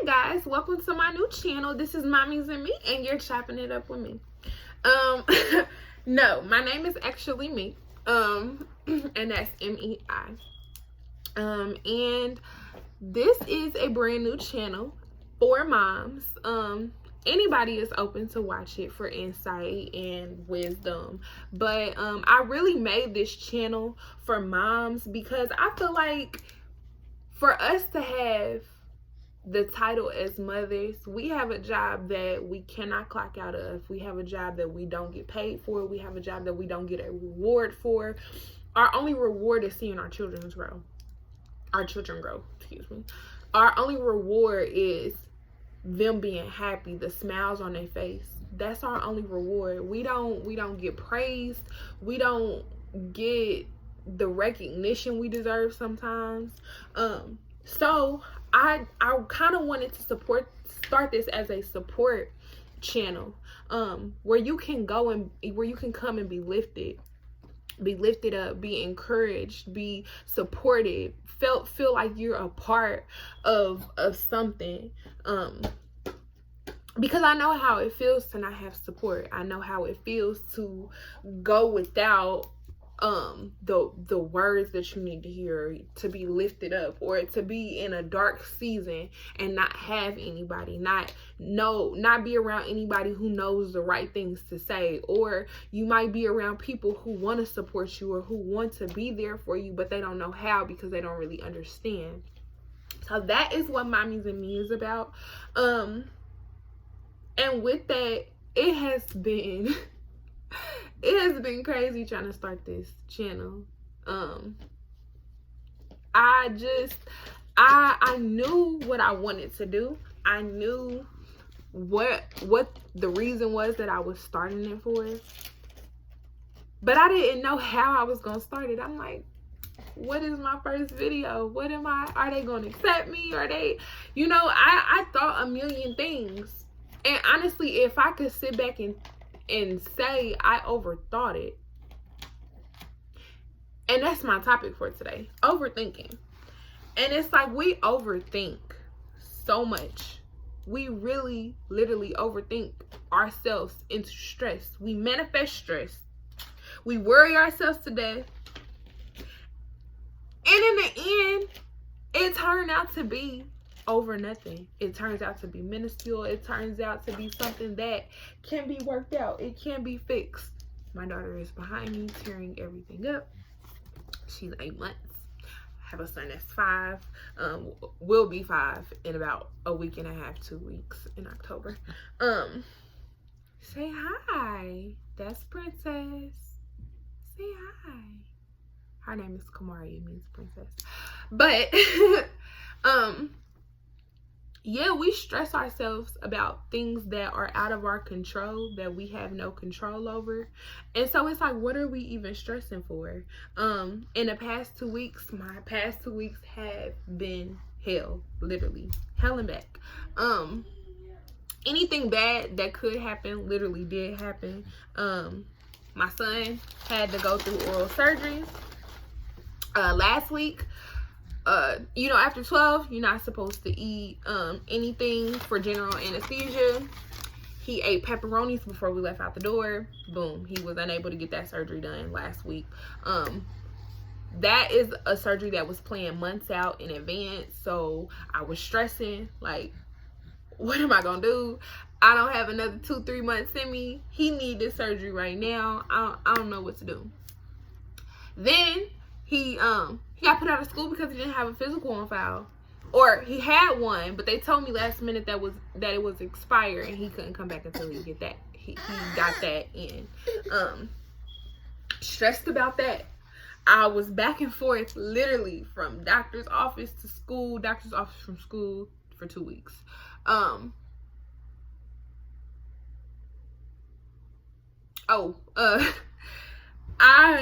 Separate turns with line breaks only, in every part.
guys, welcome to my new channel. This is Mommies and Me, and you're chopping it up with me. No, my name is actually Me, and that's M-E-I. And this is a brand new channel for moms. Anybody is open to watch it for insight and wisdom, but I really made this channel for moms because I feel like for us to have the title as mothers, we have a job that we cannot clock out of. We have a job that we don't get paid for. We have a job that we don't get a reward for. Our only reward is seeing our children grow. Our only reward is them being happy, the smiles on their face. That's our only reward. We don't get praised. We don't get the recognition we deserve sometimes. So I kind of wanted to start this as a support channel, where you can go and where you can come and be lifted up, be encouraged, be supported, feel like you're a part of something. Because I know how it feels to not have support. I know how it feels to go without the words that you need to hear, to be lifted up, or to be in a dark season and not have anybody, not be around anybody who knows the right things to say. Or you might be around people who want to support you or who want to be there for you, but they don't know how because they don't really understand. So that is what Mommies and Me is about. And with that, it has been crazy trying to start this channel. I knew what I wanted to do. I knew what the reason was that I was starting it for. But I didn't know how I was going to start it. I'm like, what is my first video? Are they going to accept me? Are they, I thought a million things. And honestly, if I could sit back and say I overthought it. And that's my topic for today, overthinking. And it's like we overthink so much. We really literally overthink ourselves into stress. We manifest stress. We worry ourselves to death. And in the end, it turned out to be over nothing. It turns out to be minuscule. It turns out to be something that can be worked out. It can be fixed. My daughter is behind me tearing everything up. She's 8 months. I have a son that's 5. Will be 5 in about a week and a half, 2 weeks in October. Say hi. That's Princess. Say hi. Her name is Kamari. It means princess. But yeah, we stress ourselves about things that are out of our control, that we have no control over. And so it's like, what are we even stressing for? In the past 2 weeks, my past 2 weeks have been hell, literally hell and back. Anything bad that could happen literally did happen. My son had to go through oral surgery last week. After 12, you're not supposed to eat anything for general anesthesia. He ate pepperonis before we left out the door. Boom, he was unable to get that surgery done last week. That is a surgery that was planned months out in advance, so I was stressing, like, what am I gonna do? I don't have another 2-3 months in me. He needs this surgery right now. I don't know what to do. Then he got put out of school because he didn't have a physical on file. Or he had one, but they told me last minute that it was expired and he couldn't come back until he get that. He got that in. Stressed about that. I was back and forth literally from doctor's office to school, doctor's office from school for 2 weeks. I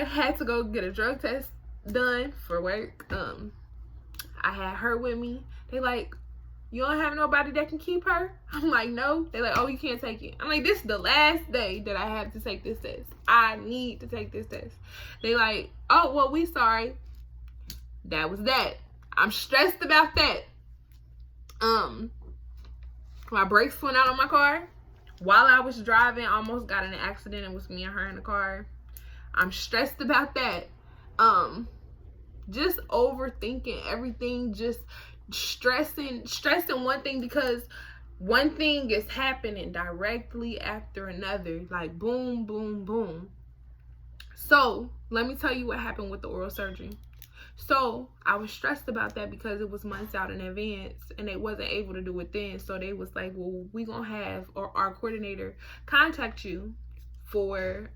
had to go get a drug test done for work. I had her with me. They like, you don't have nobody that can keep her? I'm like, no. They like, oh, you can't take it. I'm like, this is the last day that I have to take this test. I need to take this test. They like, oh, well, we sorry. That was that. I'm stressed about that. My brakes went out on my car. While I was driving, I almost got in an accident. It was me and her in the car. I'm stressed about that. Just overthinking everything, just stressing one thing because one thing is happening directly after another, like boom, boom, boom. So let me tell you what happened with the oral surgery. So I was stressed about that because it was months out in advance and they wasn't able to do it then. So they was like, well, we gonna have our coordinator contact you for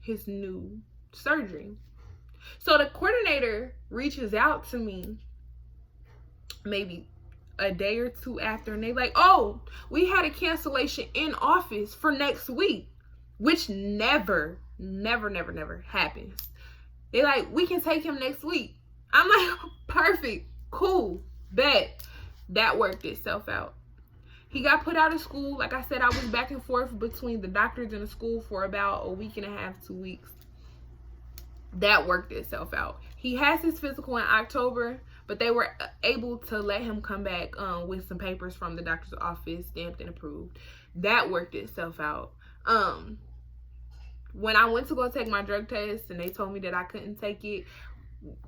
his new surgery. So the coordinator reaches out to me maybe a day or two after, and they like, oh, we had a cancellation in office for next week, which never happens. They like, we can take him next week. I'm like, perfect, cool, bet. That worked itself out. He got put out of school. Like I said, I was back and forth between the doctors and the school for about a week and a half, 2 weeks. That worked itself out. He has his physical in October, but they were able to let him come back with some papers from the doctor's office, stamped and approved. That worked itself out. When I went to go take my drug test and they told me that I couldn't take it,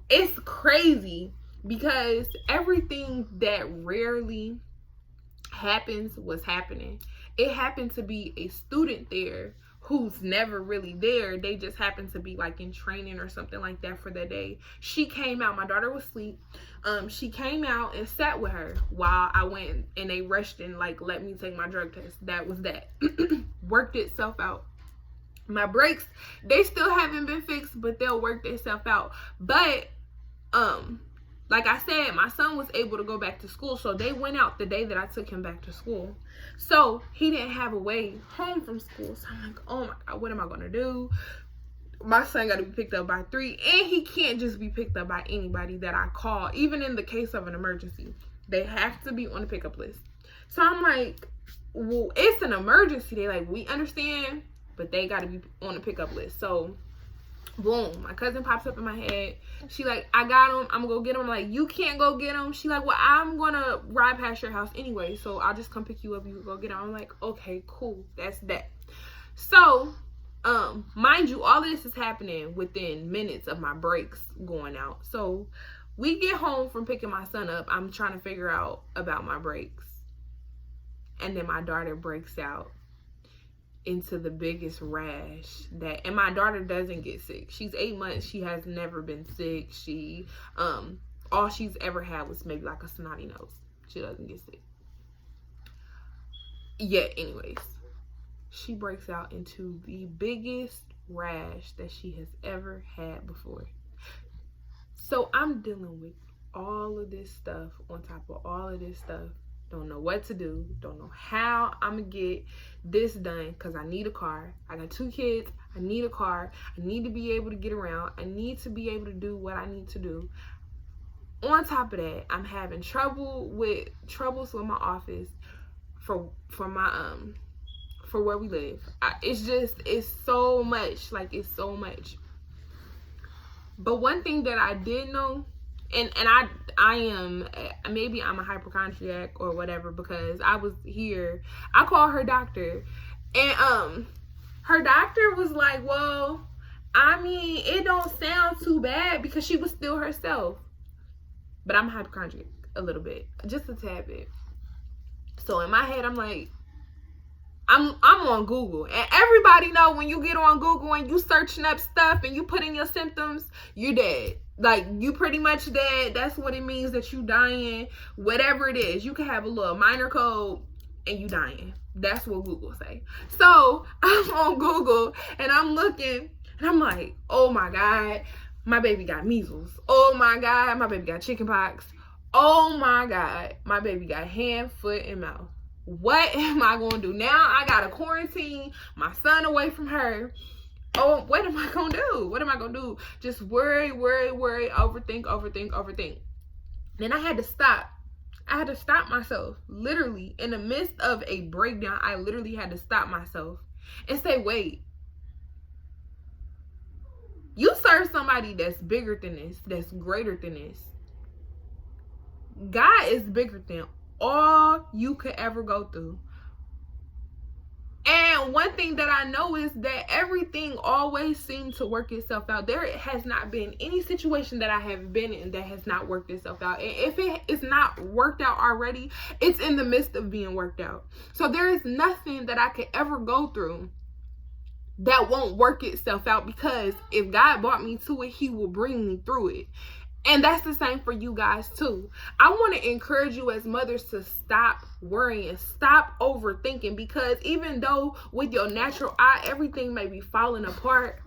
it's crazy because everything that rarely happens was happening. It happened to be a student there who's never really there. They just happened to be like in training or something like that for that day. She came out. My daughter was asleep. She came out and sat with her while I went, and they rushed and like let me take my drug test. That was that. Worked itself out. My brakes, they still haven't been fixed, but they'll work themselves out. But like I said, my son was able to go back to school, so they went out the day that I took him back to school. So he didn't have a way home from school. So I'm like, oh my God, what am I gonna do? My son got to be picked up by 3, and he can't just be picked up by anybody that I call, even in the case of an emergency. They have to be on the pickup list. So I'm like, well, it's an emergency. They like, we understand, but they got to be on the pickup list. So boom, my cousin pops up in my head. She like, I got him. I'm gonna go get him. I'm like, you can't go get him. She like, well, I'm gonna ride past your house anyway, so I'll just come pick you up. You can go get him. I'm like, okay, cool. That's that. So, mind you, all of this is happening within minutes of my brakes going out. So we get home from picking my son up. I'm trying to figure out about my brakes, and then my daughter breaks out into the biggest rash that, and my daughter doesn't get sick. She's 8 months. She has never been sick. She all she's ever had was maybe like a snotty nose. She doesn't get sick. Yeah, anyways, she breaks out into the biggest rash that she has ever had before. So I'm dealing with all of this stuff on top of all of this stuff. Don't know what to do. Don't know how I'm going to get this done because I need a car. I got 2 kids. I need a car. I need to be able to get around. I need to be able to do what I need to do. On top of that, I'm having troubles with my office for where we live. It's so much. Like, it's so much. But one thing that I did know, and I am, maybe I'm a hypochondriac or whatever, because I was here, I called her doctor, and her doctor was like, well, I mean, it don't sound too bad, because she was still herself. But I'm hypochondriac a little bit, just a tad bit. So in my head, I'm like, I'm on Google, and everybody know when you get on Google and you searching up stuff and you put in your symptoms, you're dead. Like, you pretty much dead. That's what it means that you dying. Whatever it is, you can have a little minor cold and you dying. That's what Google say. So I'm on Google and I'm looking and I'm like, oh my God, my baby got measles. Oh my God, my baby got chickenpox. Oh my God, my baby got hand, foot, and mouth. What am I going to do? Now I got to quarantine my son away from her. Oh, what am I going to do? What am I going to do? Just worry, overthink. Then I had to stop. I had to stop myself. Literally, in the midst of a breakdown, I literally had to stop myself and say, wait. You serve somebody that's bigger than this, that's greater than this. God is bigger than all you could ever go through. And one thing that I know is that everything always seems to work itself out. There has not been any situation that I have been in that has not worked itself out. And if it is not worked out already, it's in the midst of being worked out. So there is nothing that I could ever go through that won't work itself out, because if God brought me to it, he will bring me through it. And that's the same for you guys too. I want to encourage you as mothers to stop worrying, stop overthinking, because even though with your natural eye, everything may be falling apart,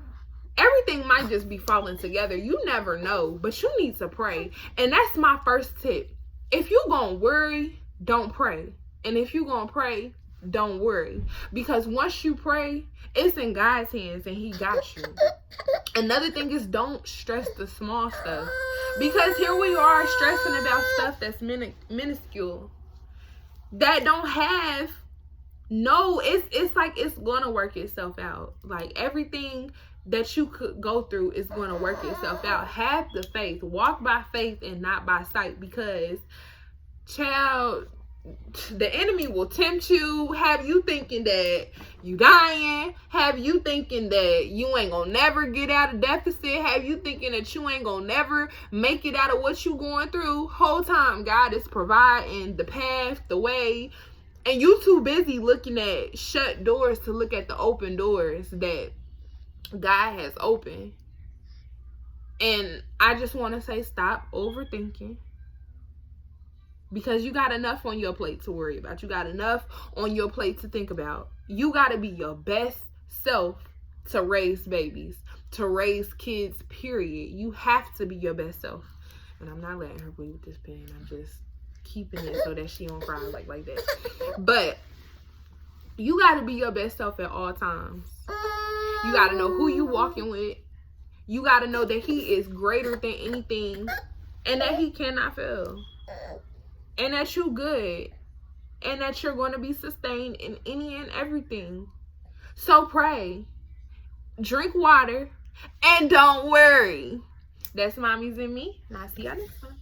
everything might just be falling together. You never know, but you need to pray. And that's my first tip. If you're going to worry, don't pray. And if you're going to pray, don't worry. Because once you pray, it's in God's hands and he got you. Another thing is, don't stress the small stuff. Because here we are stressing about stuff that's minuscule. That don't have, it's like it's going to work itself out. Like everything that you could go through is going to work itself out. Have the faith. Walk by faith and not by sight. Because, child, the enemy will tempt you, have you thinking that you dying, have you thinking that you ain't gonna never get out of deficit, have you thinking that you ain't gonna never make it out of what you going through. Whole time God is providing the path, the way, and you too busy looking at shut doors to look at the open doors that God has opened. And I just want to say, stop overthinking. Because you got enough on your plate to worry about. You got enough on your plate to think about. You got to be your best self to raise babies, to raise kids, period. You have to be your best self. And I'm not letting her play with this pen. I'm just keeping it so that she don't cry like that. But you got to be your best self at all times. You got to know who you walking with. You got to know that he is greater than anything and that he cannot fail. And that you're good. And that you're going to be sustained in any and everything. So pray. Drink water. And don't worry. That's Mommies and me. And I'll see y'all next time.